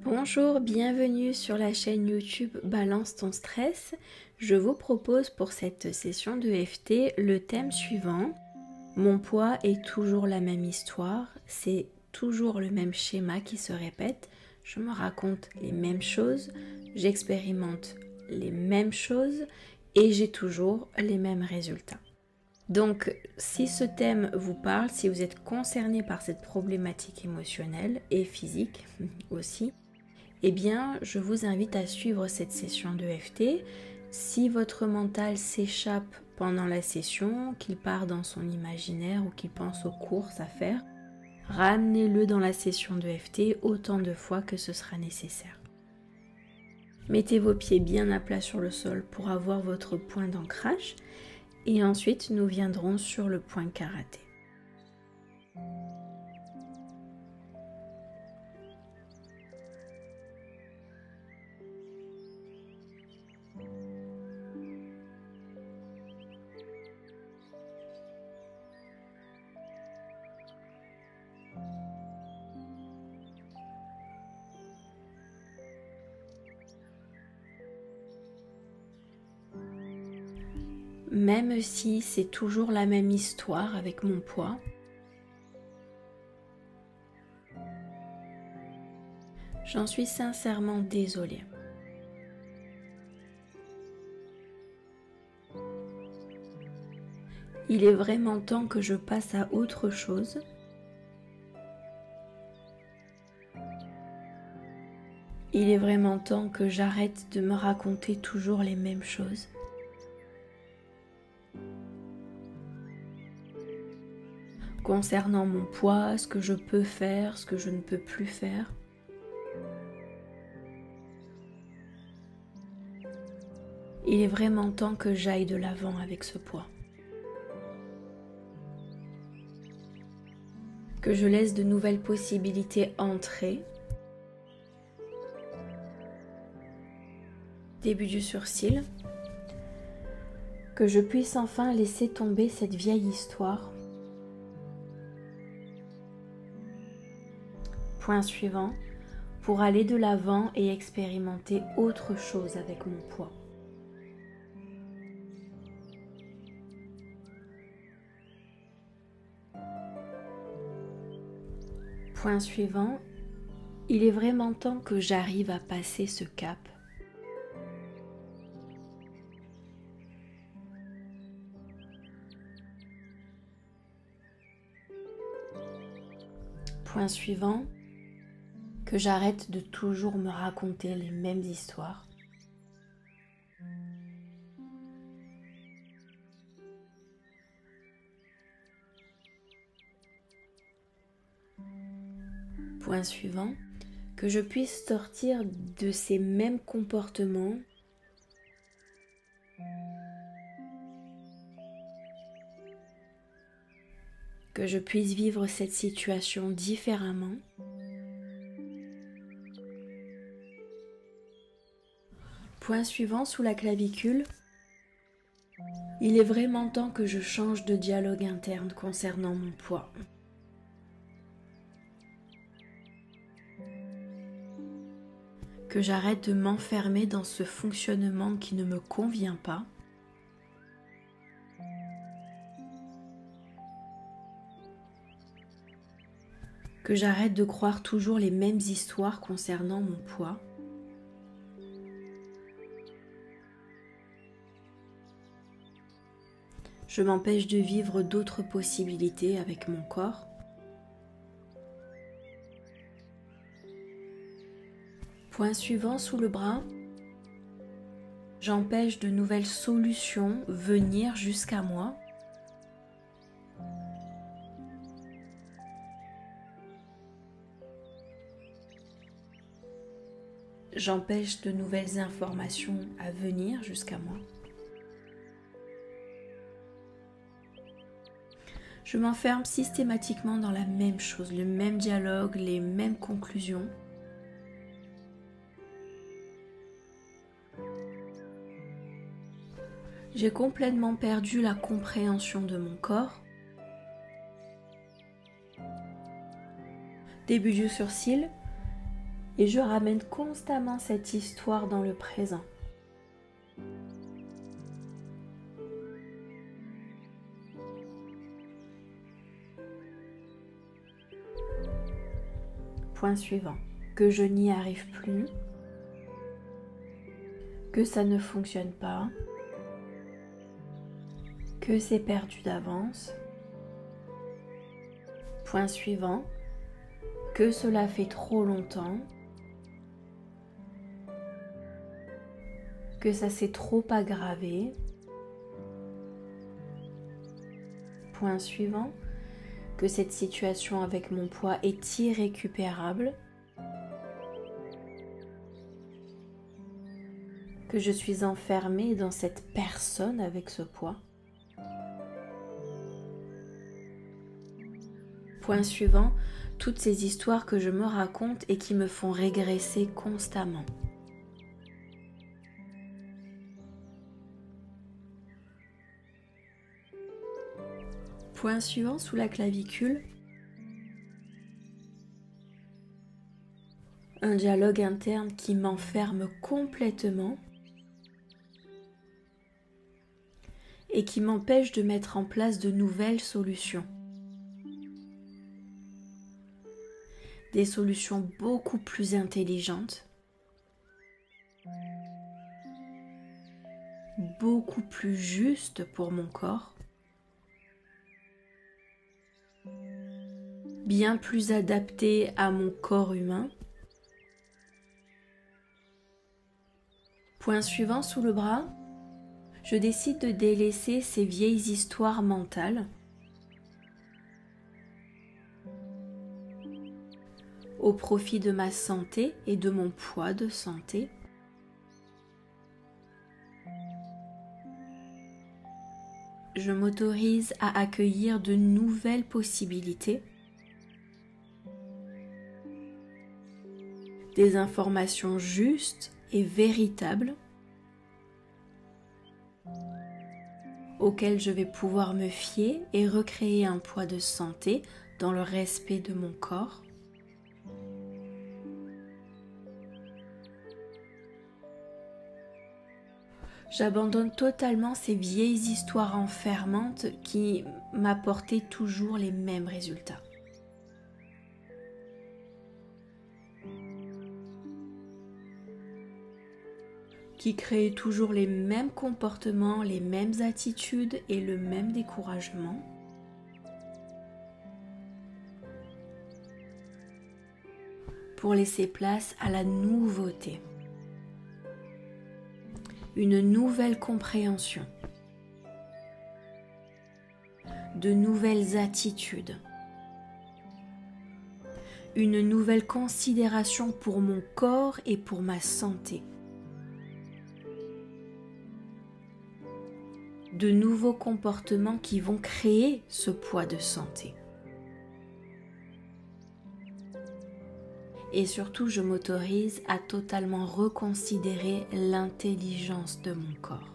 Bonjour, bienvenue sur la chaîne YouTube Balance ton stress. Je vous propose pour cette session de FT le thème suivant. Mon poids est toujours la même histoire, c'est toujours le même schéma qui se répète. Je me raconte les mêmes choses, j'expérimente les mêmes choses et j'ai toujours les mêmes résultats. Donc, si ce thème vous parle, si vous êtes concerné par cette problématique émotionnelle et physique aussi, eh bien, je vous invite à suivre cette session de FT. Si votre mental s'échappe pendant la session, qu'il part dans son imaginaire ou qu'il pense aux courses à faire, ramenez-le dans la session de FT autant de fois que ce sera nécessaire. Mettez vos pieds bien à plat sur le sol pour avoir votre point d'ancrage et ensuite nous viendrons sur le point karaté. Même si c'est toujours la même histoire avec mon poids, j'en suis sincèrement désolée. Il est vraiment temps que je passe à autre chose. Il est vraiment temps que j'arrête de me raconter toujours les mêmes choses. Concernant mon poids, ce que je peux faire, ce que je ne peux plus faire. Il est vraiment temps que j'aille de l'avant avec ce poids. Que je laisse de nouvelles possibilités entrer. Début du sourcil. Que je puisse enfin laisser tomber cette vieille histoire. Point suivant, pour aller de l'avant et expérimenter autre chose avec mon poids. Point suivant, il est vraiment temps que j'arrive à passer ce cap. Point suivant, que j'arrête de toujours me raconter les mêmes histoires. Point suivant, que je puisse sortir de ces mêmes comportements que je puisse vivre cette situation différemment. Point suivant, sous la clavicule, il est vraiment temps que je change de dialogue interne concernant mon poids. Que j'arrête de m'enfermer dans ce fonctionnement qui ne me convient pas. Que j'arrête de croire toujours les mêmes histoires concernant mon poids. Je m'empêche de vivre d'autres possibilités avec mon corps. Point suivant, sous le bras, j'empêche de nouvelles solutions venir jusqu'à moi. J'empêche de nouvelles informations à venir jusqu'à moi. Je m'enferme systématiquement dans la même chose, le même dialogue, les mêmes conclusions. J'ai complètement perdu la compréhension de mon corps. Début du sourcil, Et je ramène constamment cette histoire dans le présent. Point suivant. Que je n'y arrive plus, que ça ne fonctionne pas, que c'est perdu d'avance. Point suivant. Que cela fait trop longtemps, que ça s'est trop aggravé. Point suivant. Que cette situation avec mon poids est irrécupérable, que je suis enfermée dans cette personne avec ce poids. Point suivant, toutes ces histoires que je me raconte et qui me font régresser constamment. Point suivant, sous la clavicule, un dialogue interne qui m'enferme complètement et qui m'empêche de mettre en place de nouvelles solutions. Des solutions beaucoup plus intelligentes, beaucoup plus justes pour mon corps, bien plus adaptées à mon corps humain. Point suivant, sous le bras, je décide de délaisser ces vieilles histoires mentales au profit de ma santé et de mon poids de santé. Je m'autorise à accueillir de nouvelles possibilités, des informations justes et véritables auxquelles je vais pouvoir me fier et recréer un poids de santé dans le respect de mon corps. J'abandonne totalement ces vieilles histoires enfermantes qui m'apportaient toujours les mêmes résultats. Qui créaient toujours les mêmes comportements, les mêmes attitudes et le même découragement. Pour laisser place à la nouveauté. Une nouvelle compréhension, de nouvelles attitudes, une nouvelle considération pour mon corps et pour ma santé, de nouveaux comportements qui vont créer ce poids de santé. Et surtout, je m'autorise à totalement reconsidérer l'intelligence de mon corps.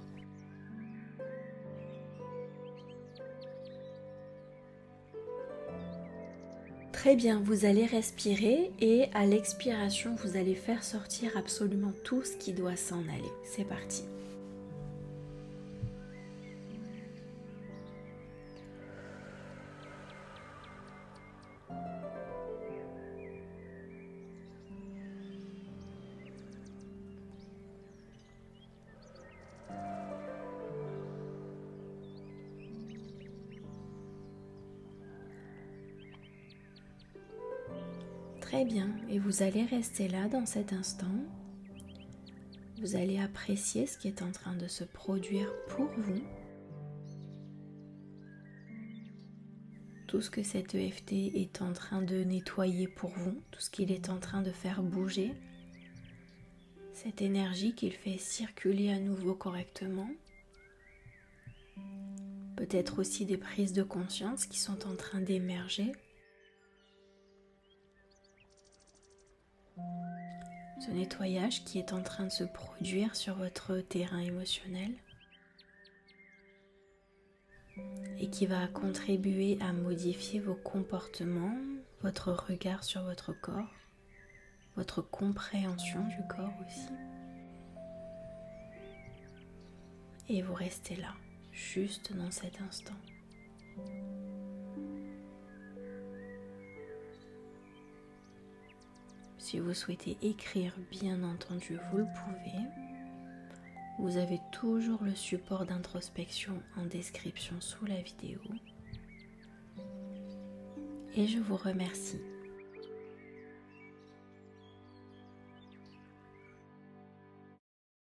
Très bien, vous allez respirer et à l'expiration, vous allez faire sortir absolument tout ce qui doit s'en aller. C'est parti. Très bien, et vous allez rester là dans cet instant. Vous allez apprécier ce qui est en train de se produire pour vous. Tout ce que cet EFT est en train de nettoyer pour vous, tout ce qu'il est en train de faire bouger, cette énergie qu'il fait circuler à nouveau correctement. Peut-être aussi des prises de conscience qui sont en train d'émerger. Ce nettoyage qui est en train de se produire sur votre terrain émotionnel et qui va contribuer à modifier vos comportements, votre regard sur votre corps, votre compréhension du corps aussi. Et vous restez là, juste dans cet instant. Si vous souhaitez écrire, bien entendu, vous le pouvez. Vous avez toujours le support d'introspection en description sous la vidéo. Et je vous remercie